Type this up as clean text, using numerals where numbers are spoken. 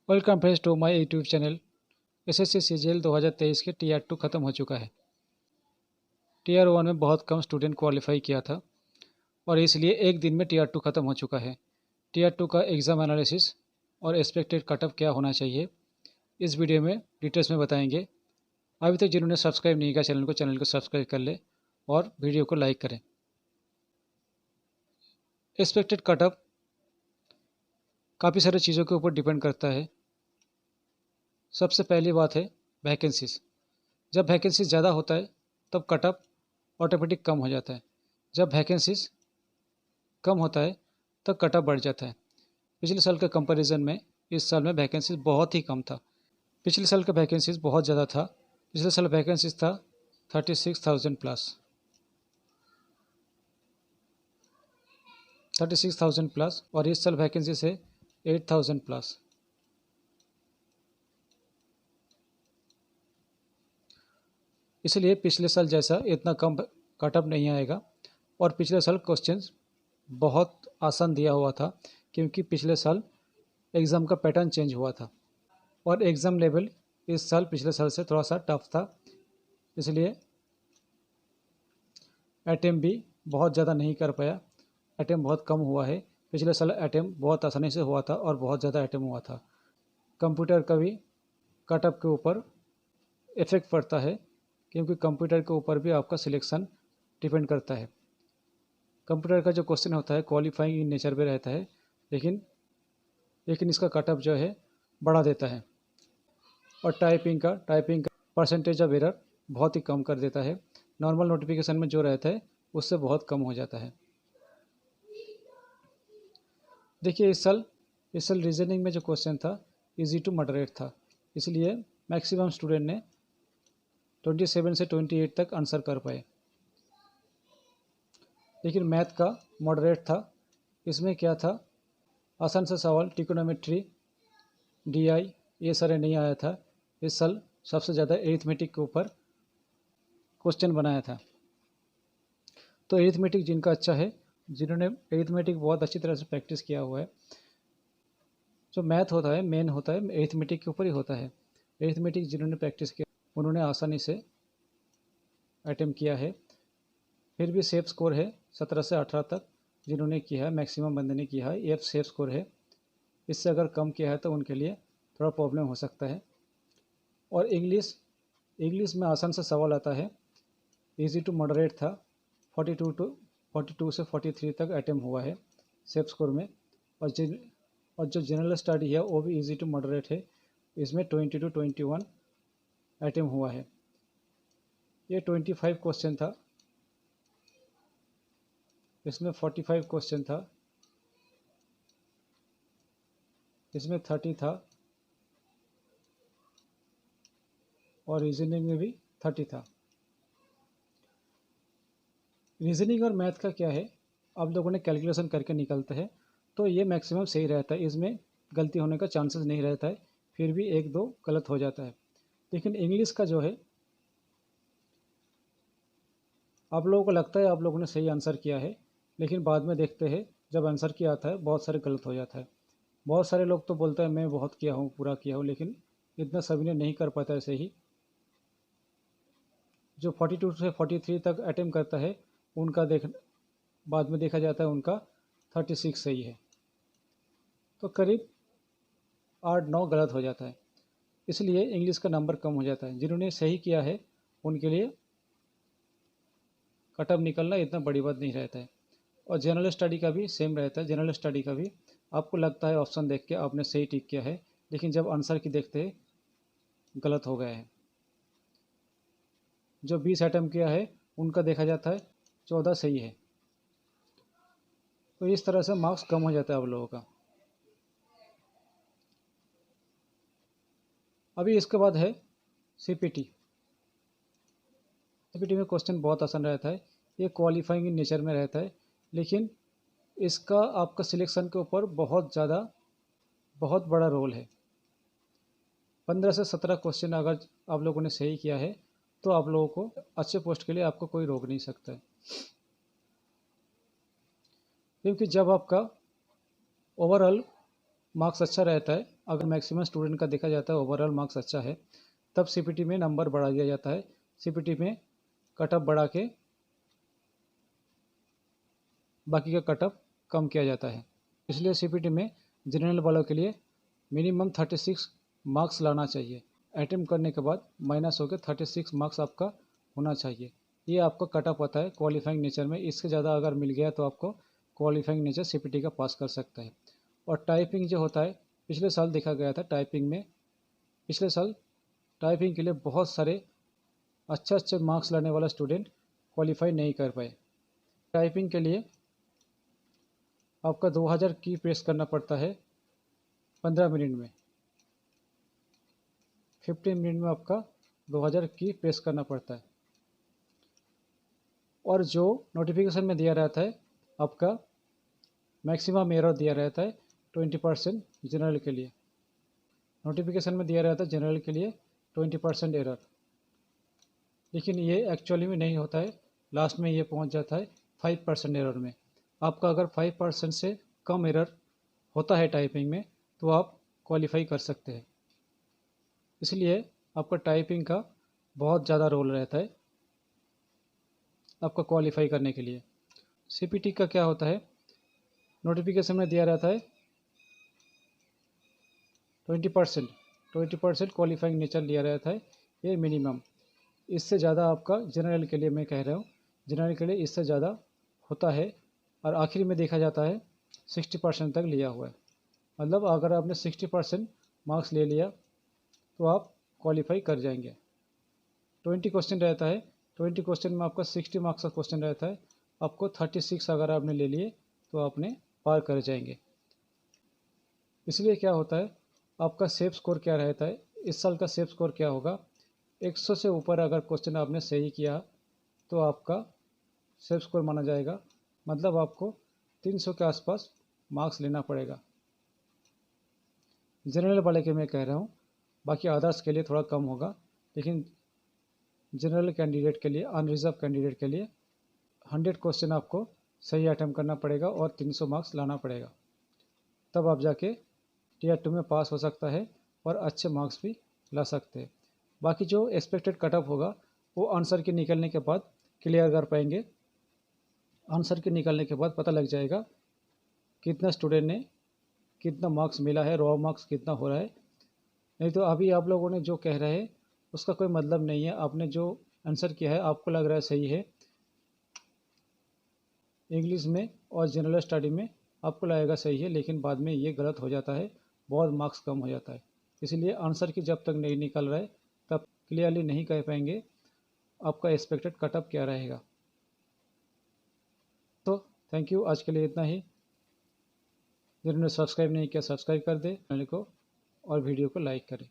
Welcome friends to my YouTube channel. SSC CGL 2023 के TR 2 ख़त्म हो चुका है। टीआर 1 में बहुत कम स्टूडेंट क्वालिफाई किया था और इसलिए एक दिन में टीआर 2 ख़त्म हो चुका है। टीआर 2 का एग्ज़ाम एनालिसिस और एक्सपेक्टेड कट ऑफ क्या होना चाहिए, इस वीडियो में डिटेल्स में बताएंगे। अभी तक जिन्होंने सब्सक्राइब नहीं किया चैनल को सब्सक्राइब कर ले और वीडियो को लाइक करें। एक्सपेक्टेड कट ऑफ काफ़ी सारी चीज़ों के ऊपर डिपेंड करता है। सबसे पहली बात है वैकेंसीज। जब वैकेंसीज ज़्यादा होता है तब कट ऑफ ऑटोमेटिक कम हो जाता है। जब वैकेंसीज कम होता है तब कट ऑफ बढ़ जाता है। पिछले साल के कंपैरिजन में इस साल में वैकेंसीज बहुत ही कम था। पिछले साल का वैकेंसीज बहुत ज़्यादा था। पिछले साल वैकेंसीज था 36,000 प्लस 36,000 प्लस और इस साल वैकेंसीज है 8,000 प्लस। इसलिए पिछले साल जैसा इतना कम कट ऑफ नहीं आएगा। और पिछले साल क्वेश्चंस बहुत आसान दिया हुआ था क्योंकि पिछले साल एग्ज़ाम का पैटर्न चेंज हुआ था और एग्ज़ाम लेवल इस साल पिछले साल से थोड़ा सा टफ था। इसलिए अटेम्प्ट भी बहुत ज़्यादा नहीं कर पाया। अटेम्प्ट बहुत कम हुआ है। पिछले साल अटेम्प्ट बहुत आसानी से हुआ था और बहुत ज़्यादा अटेम्प्ट हुआ था। कंप्यूटर का भी कट ऑफ के ऊपर इफ़ेक्ट पड़ता है क्योंकि कंप्यूटर के ऊपर भी आपका सिलेक्शन डिपेंड करता है। कंप्यूटर का जो क्वेश्चन होता है क्वालिफाइंग इन नेचर में रहता है, लेकिन इसका कट ऑफ जो है बढ़ा देता है। और टाइपिंग का परसेंटेज ऑफ एरर बहुत ही कम कर देता है। नॉर्मल नोटिफिकेशन में जो रहता है उससे बहुत कम हो जाता है। देखिए इस साल रीजनिंग में जो क्वेश्चन था इजी टू मॉडरेट था, इसलिए मैक्सिमम स्टूडेंट ने 27 से 28 तक आंसर कर पाए। लेकिन मैथ का मॉडरेट था। इसमें क्या था, आसान सा सवाल ट्रिग्नोमेट्री, डीआई, ये सारे नहीं आया था। इस साल सबसे ज़्यादा एरिथमेटिक के ऊपर क्वेश्चन बनाया था। तो एरिथमेटिक जिनका अच्छा है, जिन्होंने एरिथमेटिक बहुत अच्छी तरह से प्रैक्टिस किया हुआ है, जो मैथ होता है मेन होता है एरिथमेटिक के ऊपर ही होता है। एरिथमेटिक जिन्होंने प्रैक्टिस किया उन्होंने आसानी से अटेम्प्ट किया है। फिर भी सेफ स्कोर है 17 से 18 तक जिन्होंने किया है, मैक्सिमम बंदे ने किया है, ये सेफ स्कोर है। इससे अगर कम किया है तो उनके लिए थोड़ा प्रॉब्लम हो सकता है। और इंग्लिश में आसान सा सवाल आता है, इजी टू मॉडरेट था। 42 से 43 तक अटेम्प्ट हुआ है सेफ स्कोर में। और जो जनरल स्टडी है वो भी इजी टू मॉडरेट है। इसमें 20 to 21 अटेम्प्ट हुआ है। ये 25 क्वेश्चन था, इसमें 45 क्वेश्चन था, इसमें 30 था और रीजनिंग में भी 30 था। रीजनिंग और मैथ का क्या है, आप लोगों ने कैलकुलेशन करके निकलते हैं तो ये मैक्सिमम सही रहता है, इसमें गलती होने का चांसेस नहीं रहता है। फिर भी एक दो गलत हो जाता है। लेकिन इंग्लिश का जो है, आप लोगों को लगता है आप लोगों ने सही आंसर किया है, लेकिन बाद में देखते हैं जब आंसर किया आता है बहुत सारे गलत हो जाता है। बहुत सारे लोग तो बोलते हैं मैं बहुत किया हूँ, पूरा किया हूँ, लेकिन इतना सभी ने नहीं कर पाता ऐसे ही। जो 42 से 43 तक अटेम्प्ट करता है उनका बाद में देखा जाता है उनका 36 सही है। तो करीब 8-9 गलत हो जाता है। इसलिए इंग्लिश का नंबर कम हो जाता है। जिन्होंने सही किया है उनके लिए कट ऑफ निकलना इतना बड़ी बात नहीं रहता है। और जनरल स्टडी का भी सेम रहता है। जनरल स्टडी का भी आपको लगता है ऑप्शन देख के आपने सही टिक किया है, लेकिन जब आंसर की देखते हैं गलत हो गया है। जो 20 अटेम्प्ट किया है उनका देखा जाता है 14 सही है। तो इस तरह से मार्क्स कम हो जाता है आप लोगों का। अभी इसके बाद है सीपीटी। सीपीटी में क्वेश्चन बहुत आसान रहता है। ये क्वालिफाइंग इन नेचर में रहता है, लेकिन इसका आपका सिलेक्शन के ऊपर बहुत बड़ा रोल है। 15 से 17 क्वेश्चन अगर आप लोगों ने सही किया है तो आप लोगों को अच्छे पोस्ट के लिए आपको कोई रोक नहीं सकता है। क्योंकि जब आपका ओवरऑल मार्क्स अच्छा रहता है अगर मैक्सिमम स्टूडेंट का देखा जाता है ओवरऑल मार्क्स अच्छा है तब सीपीटी में नंबर बढ़ा दिया जाता है। सीपीटी में कट ऑफ बढ़ा के बाकी का कट ऑफ कम किया जाता है। इसलिए सीपीटी में जनरल वालों के लिए मिनिमम 36 मार्क्स लाना चाहिए। अटेम्प्ट करने के बाद माइनस होकर 36 मार्क्स आपका होना चाहिए। ये आपका कट ऑफ होता है क्वालिफाइंग नेचर में। इससे ज़्यादा अगर मिल गया तो आपको क्वालिफाइंग नेचर सीपीटी का पास कर सकता है। और टाइपिंग जो होता है पिछले साल देखा गया था टाइपिंग में, पिछले साल टाइपिंग के लिए बहुत सारे अच्छे मार्क्स लाने वाला स्टूडेंट क्वालिफाई नहीं कर पाए। टाइपिंग के लिए आपका 2000 की प्रेस करना पड़ता है 15 मिनट में। 15 मिनट में आपका 2000 की प्रेस करना पड़ता है। और जो नोटिफिकेशन में दिया रहता है आपका मैक्सिमम एरर दिया रहता है 20% जनरल के लिए। नोटिफिकेशन में दिया रहता है जनरल के लिए 20% एरर, लेकिन ये एक्चुअली में नहीं होता है। लास्ट में ये पहुंच जाता है 5% एरर में। आपका अगर 5% से कम एरर होता है टाइपिंग में तो आप क्वालिफाई कर सकते हैं। इसलिए आपका टाइपिंग का बहुत ज़्यादा रोल रहता है आपका क्वालिफाई करने के लिए। सीपीटी का क्या होता है, नोटिफिकेशन में दिया रहता है 20% क्वालिफाइंग नेचर लिया रहता है, ये मिनिमम। इससे ज़्यादा आपका जनरल के लिए मैं कह रहा हूँ, जनरल के लिए इससे ज़्यादा होता है। और आखिर में देखा जाता है 60% तक लिया हुआ है। मतलब अगर आपने 60% मार्क्स ले लिया तो आप क्वालिफाई कर जाएंगे। 20 क्वेश्चन रहता है, 20 क्वेश्चन में आपका 60 मार्क्स का क्वेश्चन रहता है। आपको 36 अगर आपने ले लिए तो आपने पार कर जाएंगे। इसलिए क्या होता है, आपका सेफ स्कोर क्या रहता है, इस साल का सेफ स्कोर क्या होगा, 100 से ऊपर अगर क्वेश्चन आपने सही किया तो आपका सेफ स्कोर माना जाएगा। मतलब आपको 300 के आसपास मार्क्स लेना पड़ेगा। जनरल वाले के मैं कह रहा हूँ, बाकी अदर्स के लिए थोड़ा कम होगा, लेकिन जनरल कैंडिडेट के लिए, अनरिजर्व कैंडिडेट के लिए 100 क्वेश्चन आपको सही अटेम्प्ट करना पड़ेगा और 300 मार्क्स लाना पड़ेगा। तब आप जाके टीयर 2 में पास हो सकता है और अच्छे मार्क्स भी ला सकते हैं। बाकी जो एक्सपेक्टेड कट ऑफ होगा वो आंसर के निकलने के बाद क्लियर कर पाएंगे। आंसर के निकलने के बाद पता लग जाएगा कितना स्टूडेंट ने कितना मार्क्स मिला है, रॉ मार्क्स कितना हो रहा है। नहीं तो अभी आप लोगों ने जो कह रहे हैं उसका कोई मतलब नहीं है। आपने जो आंसर किया है आपको लग रहा है सही है इंग्लिश में और जनरल स्टडी में, आपको लगेगा सही है, लेकिन बाद में ये गलत हो जाता है, बहुत मार्क्स कम हो जाता है। इसलिए आंसर की जब तक नहीं निकल रहा है तब क्लियरली नहीं कह पाएंगे आपका एक्सपेक्टेड कट ऑफ क्या रहेगा। तो थैंक यू, आज के लिए इतना ही। जिन्होंने सब्सक्राइब नहीं किया सब्सक्राइब कर दे चैनल को और वीडियो को लाइक करें।